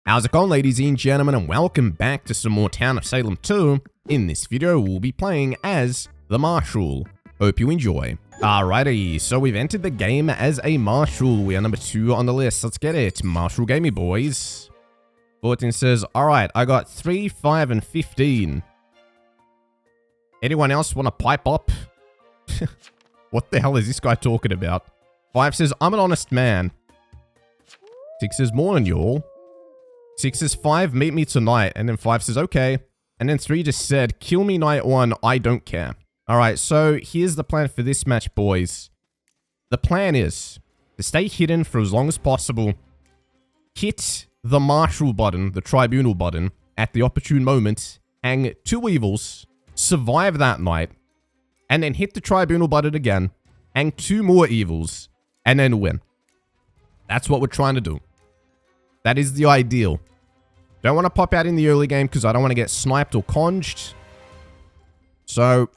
How's it going, ladies and gentlemen, and welcome back to some more Town of Salem 2. In this video, we'll be playing as the Marshal. Hope you enjoy. Alrighty, so we've entered the game as a Marshal. We are number 2 on the list. Let's get it. Marshal gamey, boys. 14 says, alright, I got 3, 5, and 15. Anyone else want to pipe up? What the hell is this guy talking about? 5 says, I'm an honest man. 6 says, morning, y'all. 6 says, 5, meet me tonight. And then 5 says, okay. And then 3 just said, kill me night 1, I don't care. Alright, so here's the plan for this match, boys. The plan is to stay hidden for as long as possible. Hit the Marshal button, the Tribunal button, at the opportune moment. Hang 2 evils. Survive that night. And then hit the Tribunal button again. Hang 2 more evils. And then win. That's what we're trying to do. That is the ideal. Don't want to pop out in the early game because I don't want to get sniped or conged. So,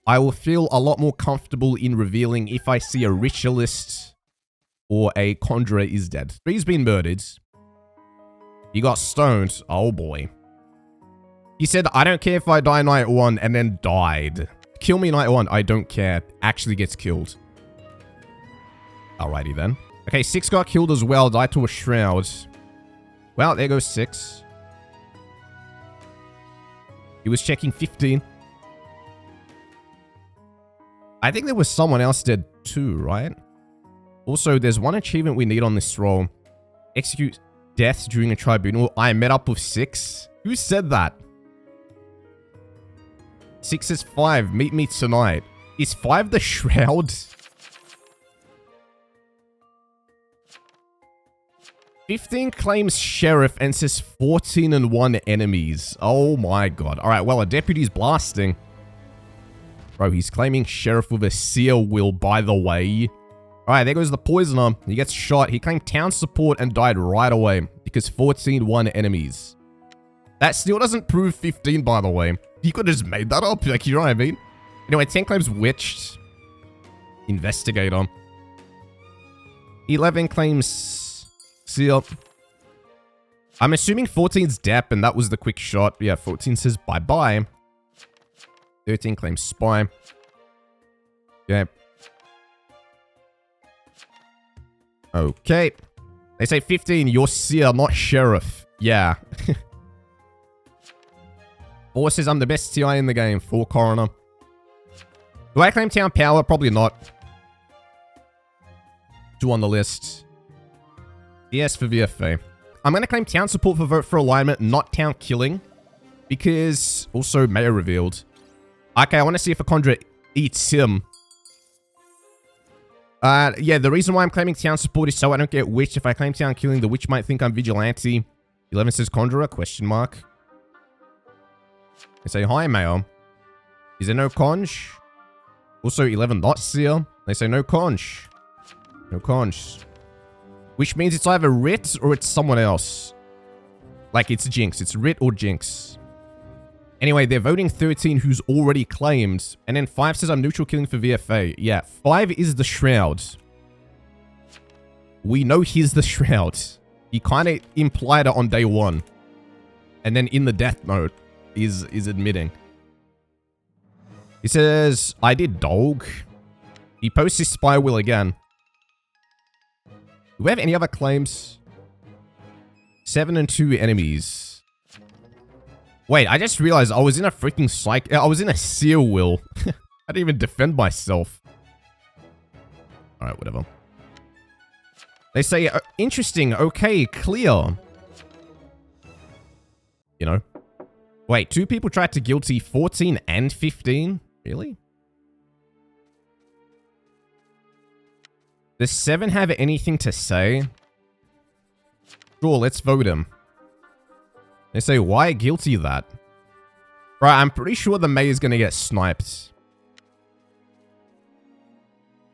I will feel a lot more comfortable in revealing if I see a ritualist or a conjurer is dead. 3's been murdered. He got stoned. Oh boy. He said, I don't care if I die night 1 and then died. Kill me night 1. I don't care. Actually gets killed. Alrighty then. Okay, 6 got killed as well, died to a shroud. Well, there goes 6. He was checking 15. I think there was someone else dead too, right? Also, there's one achievement we need on this roll. Execute death during a tribunal. I met up with 6. Who said that? 6 says 5, meet me tonight. Is 5 the shroud? 15 claims sheriff and says 14 and 1 enemies. Oh my god. Alright, well, a deputy's blasting. Bro, he's claiming sheriff with a seer will, by the way. Alright, there goes the poisoner. He gets shot. He claimed town support and died right away because 14 1 enemies. That still doesn't prove 15, by the way. He could have just made that up. Like, you know what I mean? Anyway, 10 claims witched. Investigator. 11 claims seal. I'm assuming 14's dep, and that was the quick shot. Yeah, 14 says bye-bye. 13 claims spy. Okay. Okay. They say 15, you're seer, not sheriff. Yeah. 4 says I'm the best TI in the game. 4 coroner. Do I claim town power? Probably not. 2 on the list. Yes, for VFA. I'm going to claim town support for vote for alignment, not town killing. Because, also, mayor revealed. Okay, I want to see if a conjurer eats him. Yeah, the reason why I'm claiming town support is so I don't get witch. If I claim town killing, the witch might think I'm vigilante. 11 says conjurer, question mark. They say, hi, mayor. Is there no conj? Also, 11 not seer. They say, no conj. No conj. Which means it's either Rit or it's someone else. Like, it's Jinx. It's Rit or Jinx. Anyway, they're voting 13 who's already claimed. And then 5 says I'm neutral killing for VFA. Yeah, 5 is the shroud. We know he's the shroud. He kind of implied it on day 1. And then in the death note is admitting. He says, I did dog. He posts his spy will again. Do we have any other claims? 7 and 2 enemies. Wait, I just realized I was in a freaking I was in a seer will. I didn't even defend myself. Alright, whatever. They say, interesting, okay, clear. You know. Wait, 2 people tried to guilty 14 and 15? Really? Does 7 have anything to say? Sure, let's vote him. They say, why guilty that? Right, I'm pretty sure the mayor's gonna get sniped.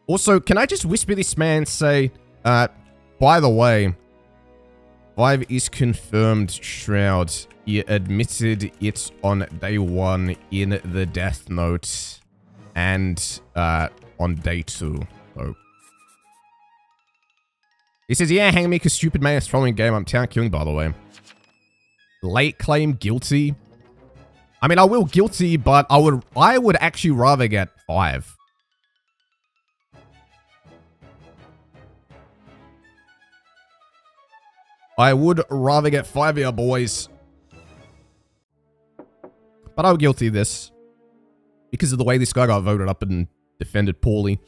Also, can I just whisper this man say, by the way, 5 is confirmed shroud. He admitted it on day 1 in the death note and on day 2. So He says, yeah, hang me because stupid man is throwing game. I'm town killing, by the way. Late claim guilty. I mean, I will guilty, but I would actually rather get 5. I would rather get 5 here, boys. But I'll guilty this. Because of the way this guy got voted up and defended poorly.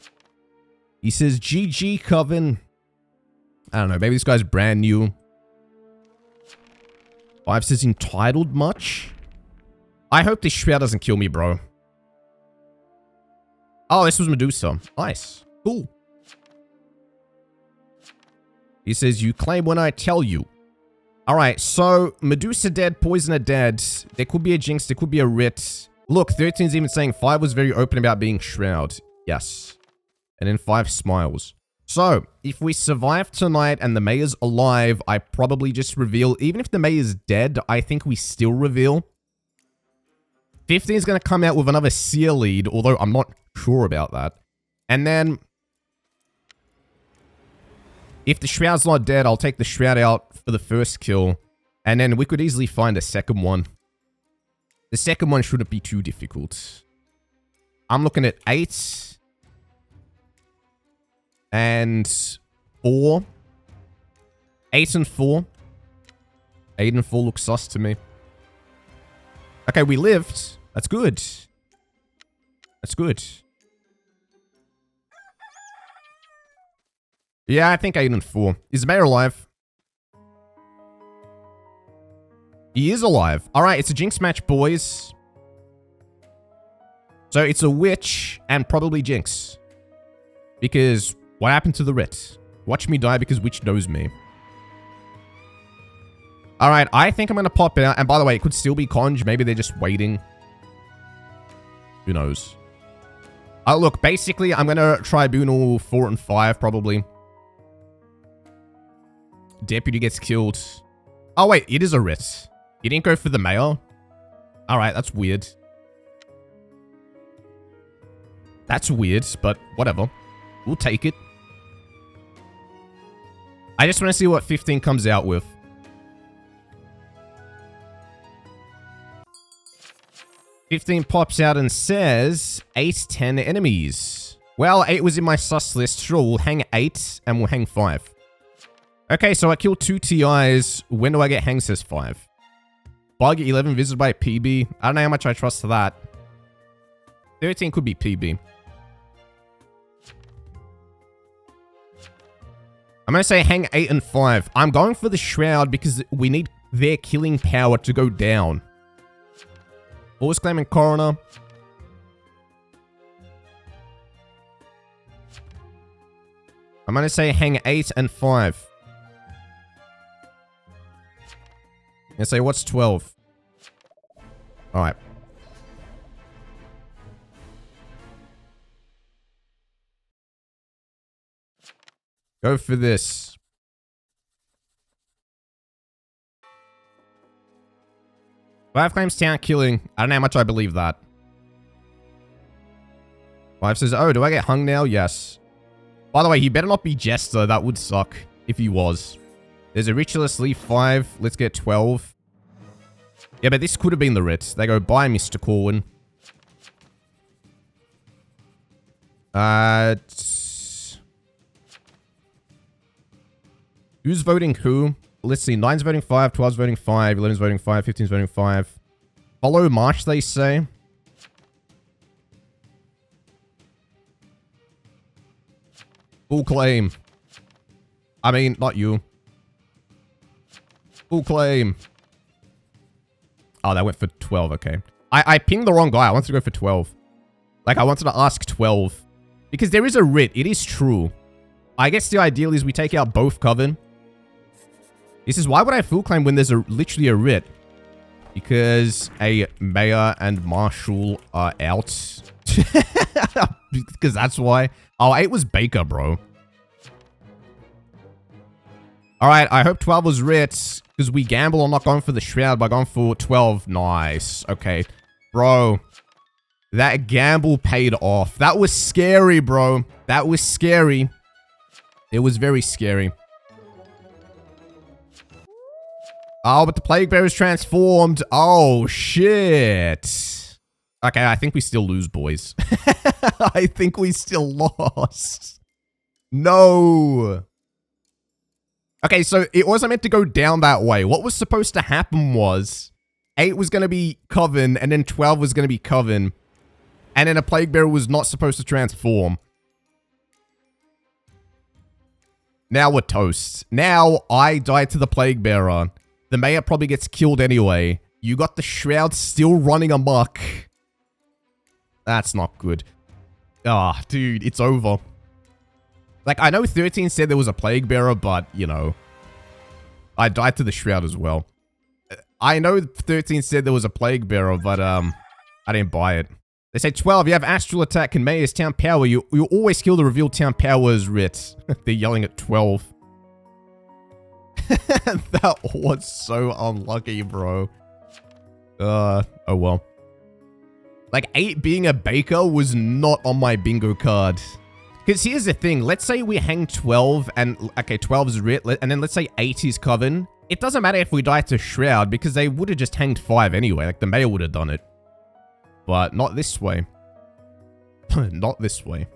He says, GG, Coven. I don't know, maybe this guy's brand new. 5 says entitled much? I hope this Shroud doesn't kill me, bro. Oh, this was Medusa. Nice. Cool. He says, you claim when I tell you. Alright, so Medusa dead, Poisoner dead. There could be a Jinx, there could be a Writ. Look, 13's even saying 5 was very open about being Shroud. Yes. And then 5 smiles. So, if we survive tonight and the Mayor's alive, I probably just reveal. Even if the Mayor's dead, I think we still reveal. 15 is going to come out with another Seer lead, although I'm not sure about that. And then, if the Shroud's not dead, I'll take the Shroud out for the first kill. And then we could easily find a second one. The second one shouldn't be too difficult. I'm looking at 8. And 4. 8 and 4. 8 and 4 looks sus to me. Okay, we lived. That's good. That's good. Yeah, I think 8 and 4. Is the Mayor alive? He is alive. Alright, it's a Jinx match, boys. So it's a Witch and probably Jinx. Because what happened to the Writ? Watch me die because Witch knows me. Alright, I think I'm going to pop out. And by the way, it could still be Conj. Maybe they're just waiting. Who knows? Look, basically, I'm going to Tribunal 4 and 5, probably. Deputy gets killed. Oh, wait, it is a Writ. He didn't go for the Mayor? Alright, that's weird. That's weird, but whatever. We'll take it. I just want to see what 15 comes out with. "15 pops out and says 8, 10 enemies. Well, 8 was in my sus list. Sure, we'll hang 8 and we'll hang 5. Okay, so I killed 2 TIs. When do I get hang, says 5. Bug 11 visited by PB. I don't know how much I trust that. 13 could be PB. I'm going to say hang 8 and 5. I'm going for the Shroud because we need their killing power to go down. Force claiming Coroner. I'm going to say hang 8 and 5. I'm going to say what's 12? Alright. Go for this. Five claims town killing. I don't know how much I believe that. 5 says, oh, do I get hung now? Yes. By the way, he better not be Jester. That would suck if he was. There's a Ritualist leave 5. Let's get 12. Yeah, but this could have been the Writ. They go, bye, Mr. Corwin. Who's voting who? Let's see. 9's voting 5, 12's voting 5, 11's voting 5, 15's voting 5. Follow Marsh, they say. Full claim. I mean, not you. Full claim. Oh, that went for 12. Okay. I pinged the wrong guy. I wanted to go for 12. Like, I wanted to ask 12. Because there is a Writ. It is true. I guess the ideal is we take out both Coven. This is why would I full claim when there's literally a Writ? Because a Mayor and Marshal are out. Because that's why. Oh, 8 was Baker, bro. Alright, I hope 12 was Writ. Because we gamble on not going for the Shroud by going for 12. Nice. Okay. Bro. That gamble paid off. That was scary, bro. That was scary. It was very scary. Oh, but the Plague Bearer is transformed. Oh, shit. Okay, I think we still lose, boys. I think we still lost. No. Okay, so it wasn't meant to go down that way. What was supposed to happen was 8 was going to be Coven, and then 12 was going to be Coven. And then a Plague Bearer was not supposed to transform. Now we're toast. Now I die to the Plague Bearer. The Mayor probably gets killed anyway. You got the Shroud still running amok. That's not good. Ah, dude, it's over. Like, I know 13 said there was a Plague Bearer, but, you know, I died to the Shroud as well. I know 13 said there was a Plague Bearer, but, I didn't buy it. They say 12, you have Astral Attack and Mayor's Town Power. You always kill the revealed Town Power's writ. They're yelling at 12. That was so unlucky, bro. Oh well. Like, 8 being a baker was not on my bingo card. Because here's the thing. Let's say we hang 12 and... Okay, 12 is writ, and then let's say 8 is Coven. It doesn't matter if we die to Shroud, because they would have just hanged 5 anyway. Like, the Mayor would have done it. But not this way. Not this way.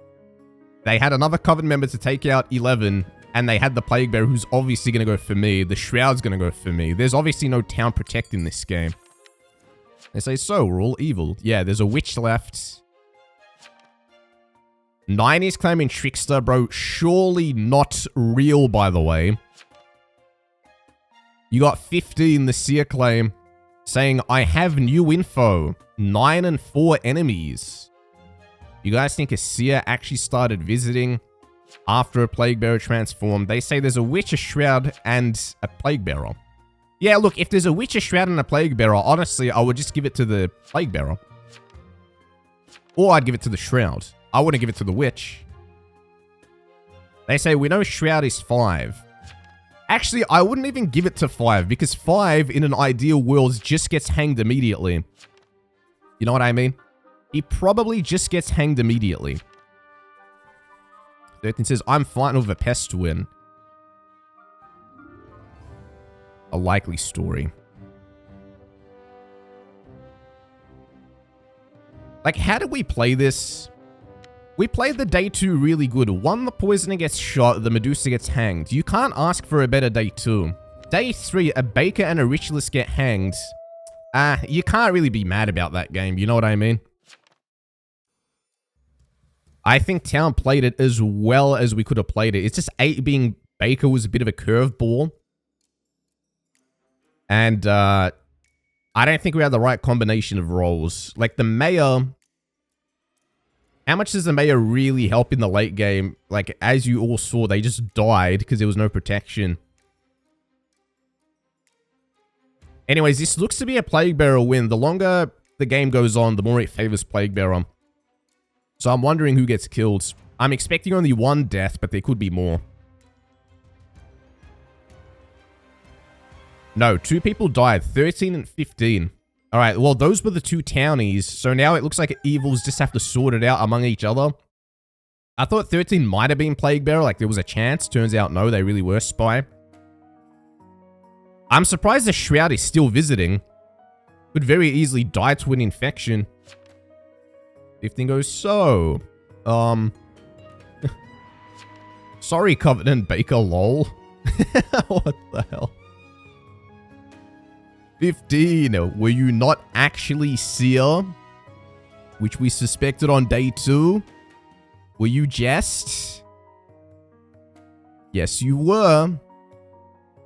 They had another Coven member to take out 11, and they had the Plague Bearer, who's obviously going to go for me. The Shroud's going to go for me. There's obviously no town protecting this game. They say, so, we're all evil. Yeah, there's a witch left. 9 is claiming Trickster, bro. Surely not real, by the way. You got 15, the Seer claim, saying, I have new info. 9 and 4 enemies. You guys think a Seer actually started visiting after a Plague Bearer transformed? They say there's a Witch, a Shroud, and a Plague Bearer. Yeah, look, if there's a Witch, a Shroud, and a Plague Bearer, honestly, I would just give it to the Plague Bearer. Or I'd give it to the Shroud. I wouldn't give it to the Witch. They say we know Shroud is 5. Actually, I wouldn't even give it to 5, because 5, in an ideal world, just gets hanged immediately. You know what I mean? He probably just gets hanged immediately. 13 says, I'm fighting with a pest to win. A likely story. Like, how did we play this? We played the day 2 really good. 1, the Poisoner gets shot, the Medusa gets hanged. You can't ask for a better day 2. Day 3, a Baker and a Ritualist get hanged. You can't really be mad about that game, you know what I mean? I think Town played it as well as we could have played it. It's just 8 being Baker was a bit of a curveball. And, I don't think we had the right combination of roles. Like, the Mayor... How much does the Mayor really help in the late game? Like, as you all saw, they just died because there was no protection. Anyways, this looks to be a Plague Bearer win. The longer the game goes on, the more it favors Plague Bearer. So I'm wondering who gets killed. I'm expecting only 1 death, but there could be more. No, 2 people died. 13 and 15. Alright, well, those were the 2 townies. So now it looks like evils just have to sort it out among each other. I thought 13 might have been Plague Bearer. Like, there was a chance. Turns out, no, they really were Spy. I'm surprised the Shroud is still visiting. Could very easily die to an infection. 15 goes, so... Sorry, Covenant Baker, lol. What the hell? 15, were you not actually Seer? Which we suspected on day 2? Were you Jest? Yes, you were.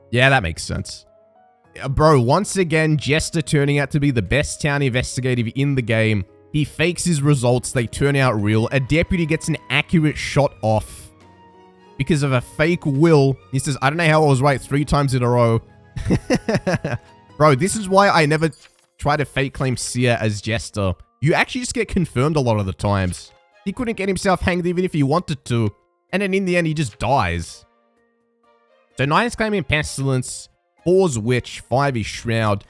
Yeah, that makes sense. Bro, once again, Jester turning out to be the best town investigative in the game. He fakes his results, they turn out real. A deputy gets an accurate shot off because of a fake will. He says, I don't know how I was right 3 times in a row. Bro, this is why I never try to fake claim Seer as Jester. You actually just get confirmed a lot of the times. He couldn't get himself hanged even if he wanted to. And then in the end, he just dies. So 9 is claiming Pestilence. 4's Witch. 5 is Shroud.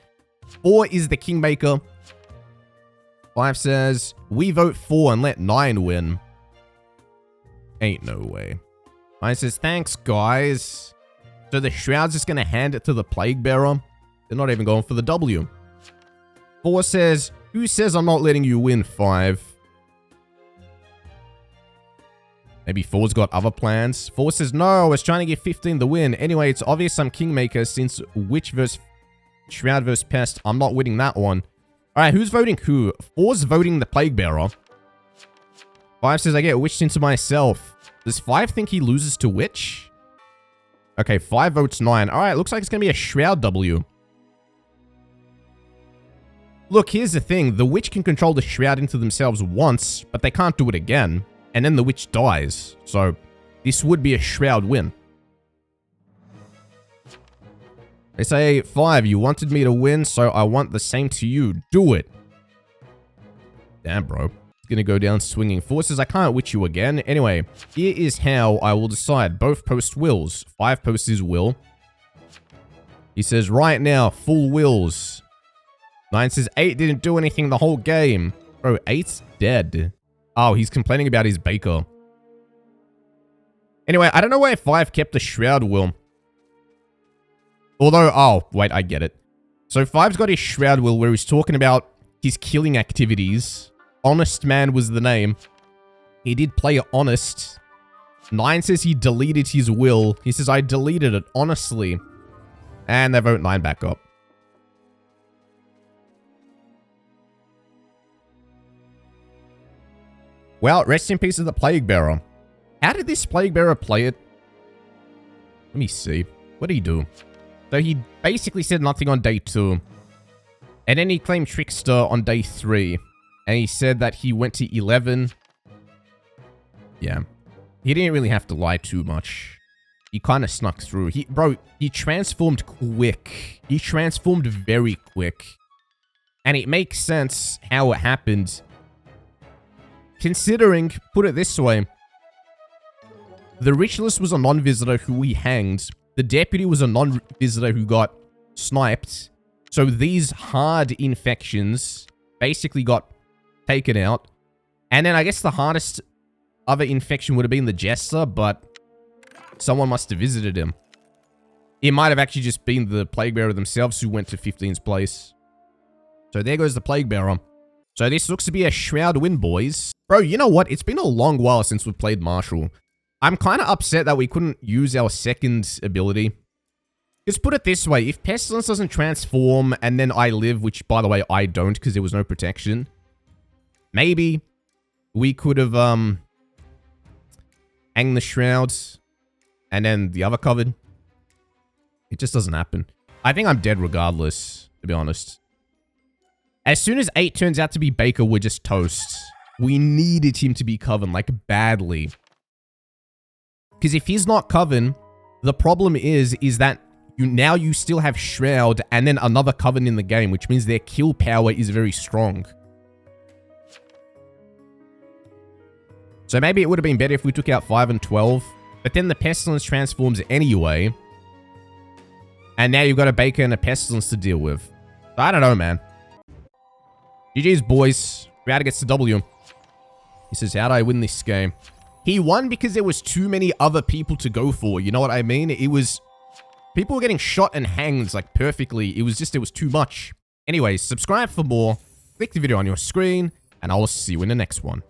4 is the Kingmaker. 5 says, we vote 4 and let 9 win. Ain't no way. 9 says, thanks, guys. So the Shroud's just gonna hand it to the Plague Bearer. They're not even going for the W. 4 says, who says I'm not letting you win, 5? Maybe 4's got other plans. 4 says, no, I was trying to give 15 the win. Anyway, it's obvious I'm Kingmaker since Witch versus Shroud versus Pest. I'm not winning that one. Alright, who's voting who? 4's voting the Plague Bearer. 5 says, I get Witched into myself. Does 5 think he loses to Witch? Okay, 5 votes 9. Alright, looks like it's going to be a Shroud W. Look, here's the thing. The Witch can control the Shroud into themselves once, but they can't do it again. And then the Witch dies. So, this would be a Shroud win. They say, 5, you wanted me to win, so I want the same to you. Do it. Damn, bro. He's gonna go down swinging. 4 says, I can't witch you again. Anyway, here is how I will decide. Both post wills. 5 posts his will. He says, right now, full wills. 9 says, 8 didn't do anything the whole game. Bro, 8's dead. Oh, he's complaining about his baker. Anyway, I don't know why 5 kept the Shroud will. Although, oh, wait, I get it. So 5's got his Shroud will where he's talking about his killing activities. Honest Man was the name. He did play honest. 9 says he deleted his will. He says, I deleted it, honestly. And they vote 9 back up. Well, rest in peace to the Plague Bearer. How did this Plague Bearer play it? Let me see. What did he do? So he basically said nothing on day 2. And then he claimed Trickster on day 3. And he said that he went to 11. Yeah. He didn't really have to lie too much. He kind of snuck through. Bro, he transformed quick. He transformed very quick. And it makes sense how it happened. Considering, put it this way, the Ritualist was a non-visitor who he hanged. The Deputy was a non-visitor who got sniped. So these hard infections basically got taken out. And then I guess the hardest other infection would have been the Jester, but someone must have visited him. It might have actually just been the Plague Bearer themselves who went to 15's place. So there goes the Plague Bearer. So this looks to be a Shroud win, boys. Bro, you know what? It's been a long while since we've played Marshal. I'm kind of upset that we couldn't use our second ability. Just put it this way. If Pestilence doesn't transform and then I live, which, by the way, I don't because there was no protection, maybe we could have hanged the Shrouds and then the other covered. It just doesn't happen. I think I'm dead regardless, to be honest. As soon as 8 turns out to be Baker, we're just toast. We needed him to be Coven, like, badly. Because if he's not Coven, the problem is that you still have Shroud and then another Coven in the game, which means their kill power is very strong. So maybe it would have been better if we took out 5 and 12. But then the Pestilence transforms anyway. And now you've got a Baker and a Pestilence to deal with. So I don't know, man. GG's, boys. Shroud gets the W. He says, how do I win this game? He won because there was too many other people to go for. You know what I mean? It was... People were getting shot and hanged, like, perfectly. It was too much. Anyways, subscribe for more. Click the video on your screen. And I will see you in the next one.